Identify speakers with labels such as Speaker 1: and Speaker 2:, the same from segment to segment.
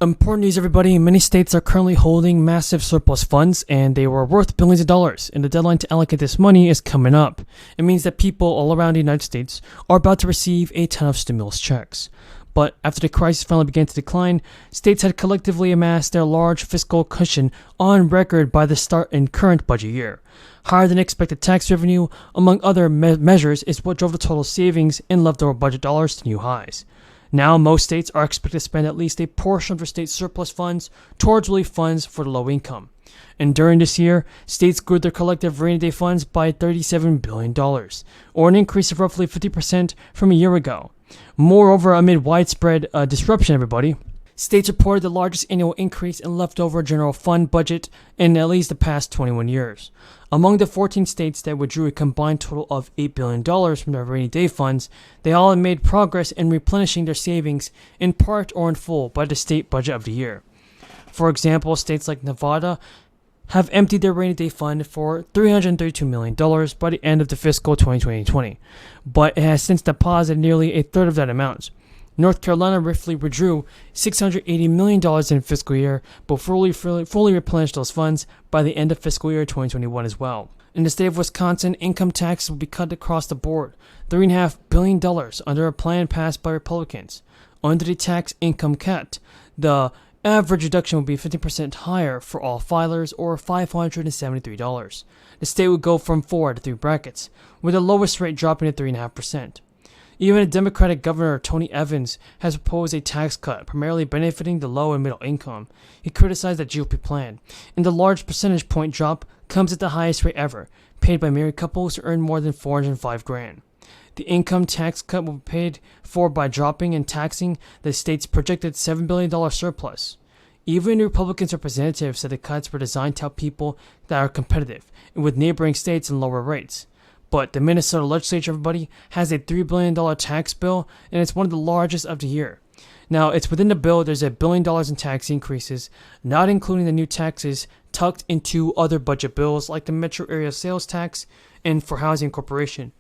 Speaker 1: Important news, everybody. Many states are currently holding massive surplus funds, and they were worth billions of dollars, and the deadline to allocate this money is coming up. It means that people all around the United States are about to receive a ton of stimulus checks. But after the crisis finally began to decline, states had collectively amassed their large fiscal cushion on record by the start in current budget year. Higher than expected tax revenue, among other measures, is what drove the total savings in leftover budget dollars to new highs. Now, most states are expected to spend at least a portion of their state surplus funds towards relief funds for the low income. And during this year, states grew their collective rainy day funds by $37 billion, or an increase of roughly 50% from a year ago. Moreover, amid widespread disruption, states reported the largest annual increase in leftover general fund budget in at least the past 21 years. Among the 14 states that withdrew a combined total of $8 billion from their rainy day funds, they all made progress in replenishing their savings in part or in full by the state budget of the year. For example, states like Nevada have emptied their rainy day fund for $332 million by the end of the fiscal 2020, but it has since deposited nearly a third of that amount. North Carolina roughly withdrew $680 million in fiscal year, but fully replenished those funds by the end of fiscal year 2021 as well. In the state of Wisconsin, income taxes will be cut across the board, $3.5 billion under a plan passed by Republicans. Under the tax income cut, the average reduction will be 50% higher for all filers, or $573. The state would go from 4 to 3 brackets, with the lowest rate dropping to 3.5%. Even a Democratic Governor, Tony Evans, has proposed a tax cut, primarily benefiting the low and middle income. He criticized the GOP plan, and the large percentage point drop comes at the highest rate ever, paid by married couples who earn more than $405,000. The income tax cut will be paid for by dropping and taxing the state's projected $7 billion surplus. Even the Republicans' representatives said the cuts were designed to help people that are competitive and with neighboring states and lower rates. But the Minnesota legislature, has a $3 billion tax bill, and it's one of the largest of the year. Now, it's within the bill, there's $1 billion in tax increases, not including the new taxes tucked into other budget bills like the metro area sales tax and for housing corporation.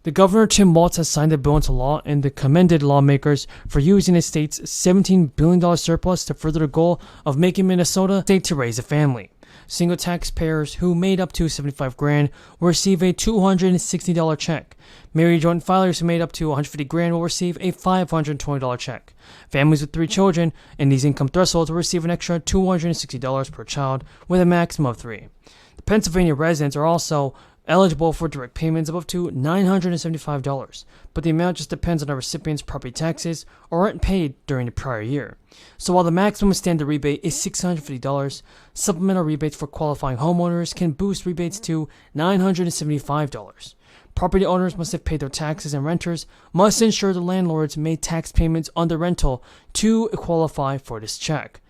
Speaker 1: The governor, Tim Walz, has signed the bill into law and commended lawmakers for using the state's $17 billion surplus to further the goal of making Minnesota a state to raise a family. Single taxpayers who made up to $75,000 will receive a $260 check. Married joint filers who made up to $150,000 will receive a $520 check. Families with 3 children in these income thresholds will receive an extra $260 per child, with a maximum of 3. The Pennsylvania residents are also eligible for direct payments of up to $975, but the amount just depends on the recipient's property taxes or rent paid during the prior year. So while the maximum standard rebate is $650, supplemental rebates for qualifying homeowners can boost rebates to $975. Property owners must have paid their taxes, and renters must ensure the landlords made tax payments on the rental to qualify for this check.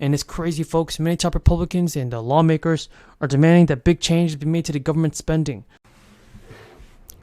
Speaker 1: And it's crazy, folks. Many top Republicans and lawmakers are demanding that big changes be made to the government spending.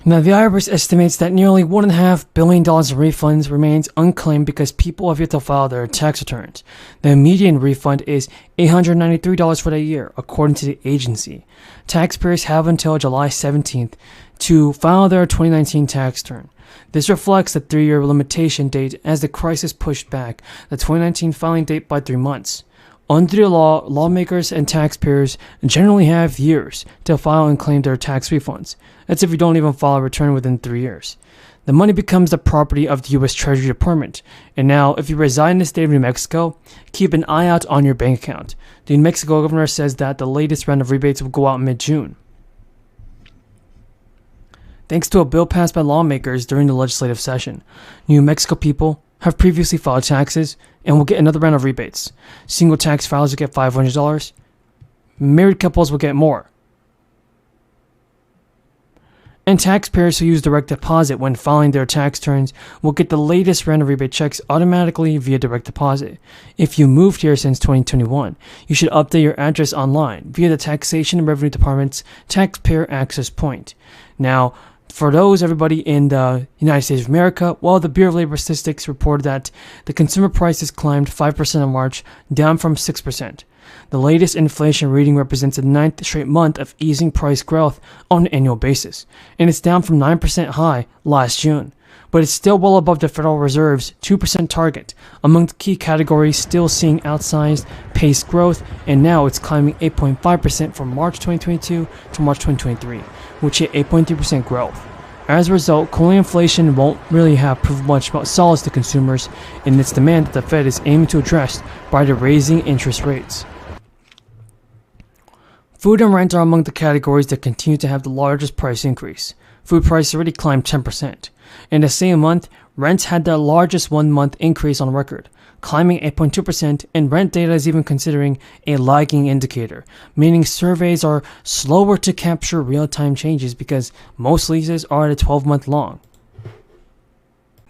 Speaker 1: Now, the IRS estimates that nearly $1.5 billion in refunds remains unclaimed because people have yet to file their tax returns. The median refund is $893 for the year, according to the agency. Taxpayers have until July 17th to file their 2019 tax return. This reflects the 3-year limitation date as the crisis pushed back the 2019 filing date by 3 months. Under the law, lawmakers and taxpayers generally have years to file and claim their tax refunds. That's if you don't even file a return within 3 years. The money becomes the property of the U.S. Treasury Department. And now, if you reside in the state of New Mexico, keep an eye out on your bank account. The New Mexico governor says that the latest round of rebates will go out mid-June. Thanks to a bill passed by lawmakers during the legislative session, New Mexico people have previously filed taxes and will get another round of rebates. Single tax filers will get $500. Married couples will get more. And taxpayers who use direct deposit when filing their tax returns will get the latest round of rebate checks automatically via direct deposit. If you moved here since 2021, you should update your address online via the Taxation and Revenue Department's Taxpayer Access Point. Now, for those, everybody in the United States of America, well, the Bureau of Labor Statistics reported that the consumer prices climbed 5% in March, down from 6%. The latest inflation reading represents the 9th straight month of easing price growth on an annual basis, and it's down from 9% high last June. but it's still well above the Federal Reserve's 2% target. Among the key categories, still seeing outsized paced growth, and now it's climbing 8.5% from March 2022 to March 2023, which hit 8.3% growth. As a result, cooling inflation won't really have proved much about solace to consumers in its demand that the Fed is aiming to address by raising interest rates. Food and rent are among the categories that continue to have the largest price increase. Food prices already climbed 10%. In the same month, rents had their largest one-month increase on record, climbing 8.2%, and rent data is even considering a lagging indicator, meaning surveys are slower to capture real-time changes because most leases are at a 12-month long.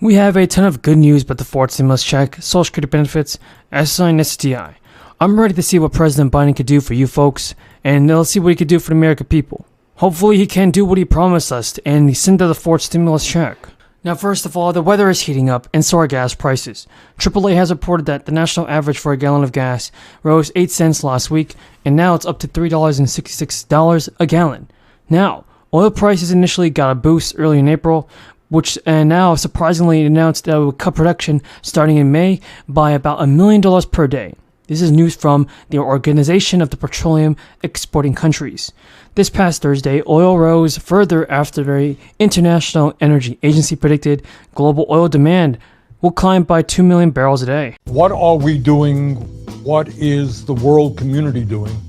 Speaker 1: We have a ton of good news about the fourth stimulus check, Social Security benefits, SSI and STI. I'm ready to see what President Biden could do for you folks, and let's see what he could do for the American people. Hopefully he can do what he promised us and send out the fourth stimulus check. Now, first of all, the weather is heating up and so are gas prices. AAA has reported that the national average for a gallon of gas rose 8 cents last week, and now it's up to $3.66 a gallon. Now, oil prices initially got a boost early in April, which now surprisingly announced that it would cut production starting in May by about $1 million per day. This is news from the Organization of the Petroleum Exporting Countries. This past Thursday, oil rose further after the International Energy Agency predicted global oil demand will climb by 2 million barrels a day.
Speaker 2: What are we doing? What is the world community doing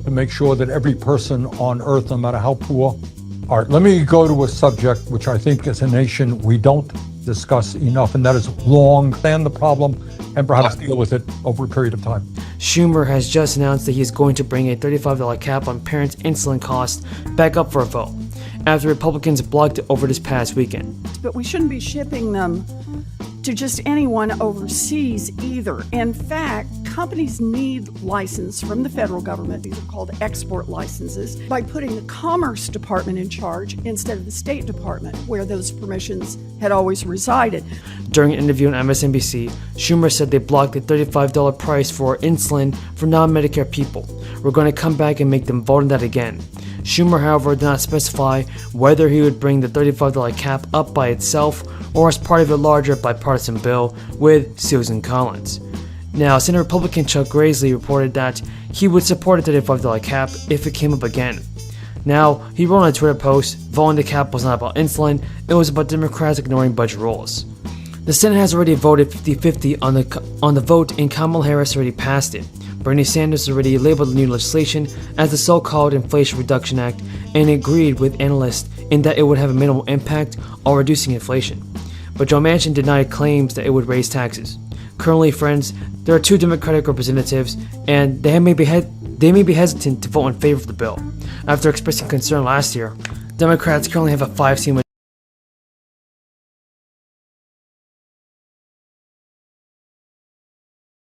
Speaker 2: to make sure that every person on earth, no matter how poor? All right, let me go to a subject which I think as a nation we don't discuss enough, and that is long stand the problem and perhaps deal with it over a period of time.
Speaker 1: Schumer has just announced that he is going to bring a $35 cap on parents' insulin costs back up for a vote, after Republicans blocked it over this past weekend.
Speaker 3: But we shouldn't be shipping them to just anyone overseas either. In fact, companies need license from the federal government. These are called export licenses, by putting the Commerce Department in charge instead of the State Department, where those permissions had always resided.
Speaker 1: During an interview on MSNBC, Schumer said they blocked the $35 price for insulin for non-Medicare people. We're going to come back and make them vote on that again. Schumer, however, did not specify whether he would bring the $35 cap up by itself or as part of a larger bipartisan bill with Susan Collins. Now, Senate Republican Chuck Grassley reported that he would support a $35 cap if it came up again. Now, he wrote on a Twitter post, voting the cap was not about insulin, it was about Democrats ignoring budget rules. The Senate has already voted 50-50 on the vote, and Kamala Harris already passed it. Bernie Sanders already labeled the new legislation as the so-called Inflation Reduction Act and agreed with analysts in that it would have a minimal impact on reducing inflation. But Joe Manchin denied claims that it would raise taxes. Currently, friends, there are 2 Democratic representatives, and they may be hesitant to vote in favor of the bill. After expressing concern last year, Democrats currently have a 5-seat